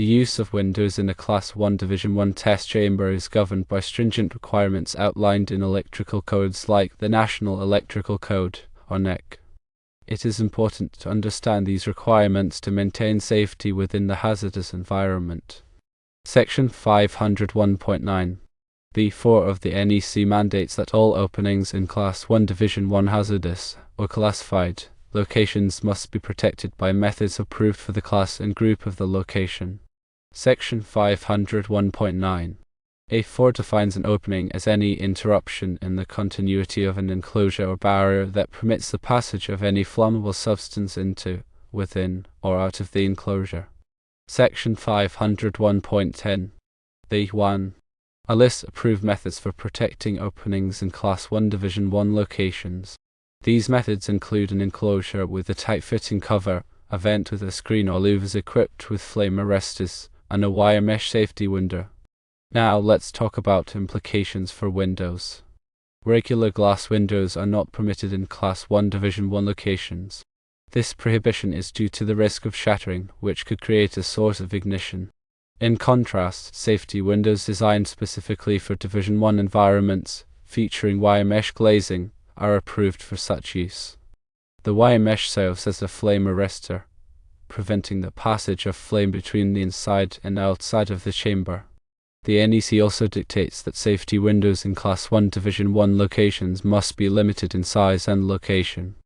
The use of windows in a Class 1 Division 1 test chamber is governed by stringent requirements outlined in electrical codes like the National Electrical Code, or NEC. It is important to understand these requirements to maintain safety within the hazardous environment. Section 501.9 B4 of the NEC mandates that all openings in Class 1 Division 1 hazardous, or classified, locations must be protected by methods approved for the class and group of the location. Section 501.9 A4 defines an opening as any interruption in the continuity of an enclosure or barrier that permits the passage of any flammable substance into, within, or out of the enclosure. Section 501.10 B1 A list approved methods for protecting openings in Class 1 Division 1 locations. These methods include an enclosure with a tight-fitting cover, a vent with a screen or louvers equipped with flame arresters, and a wire mesh safety window. Now let's talk about implications for windows. Regular glass windows are not permitted in Class 1 Division 1 locations. This prohibition is due to the risk of shattering, which could create a source of ignition. In contrast, safety windows designed specifically for Division 1 environments, featuring wire mesh glazing, are approved for such use. The wire mesh serves as a flame arrestor, preventing the passage of flame between the inside and outside of the chamber. The NEC also dictates that safety windows in Class 1 Division 1 locations must be limited in size and location.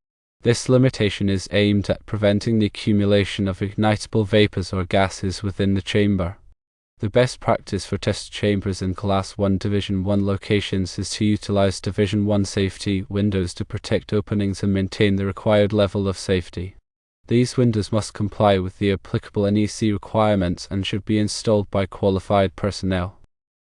This limitation is aimed at preventing the accumulation of ignitable vapors or gases within the chamber. The best practice for test chambers in Class 1 Division 1 locations is to utilize Division 1 safety windows to protect openings and maintain the required level of safety. These windows must comply with the applicable NEC requirements and should be installed by qualified personnel.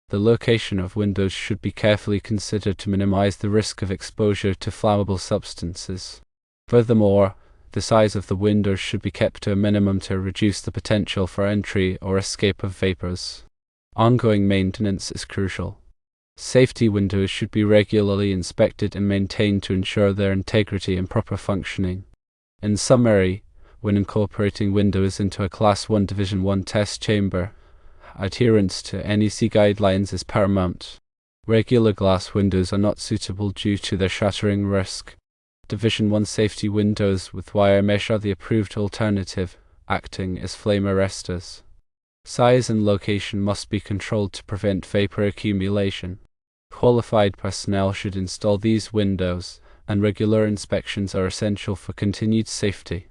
The location of windows should be carefully considered to minimize the risk of exposure to flammable substances. Furthermore, the size of the windows should be kept to a minimum to reduce the potential for entry or escape of vapors. Ongoing maintenance is crucial. Safety windows should be regularly inspected and maintained to ensure their integrity and proper functioning. In summary, when incorporating windows into a Class 1 Division 1 test chamber, adherence to NEC guidelines is paramount. Regular glass windows are not suitable due to their shattering risk. Division 1 safety windows with wire mesh are the approved alternative, acting as flame arresters. Size and location must be controlled to prevent vapor accumulation. Qualified personnel should install these windows, and regular inspections are essential for continued safety.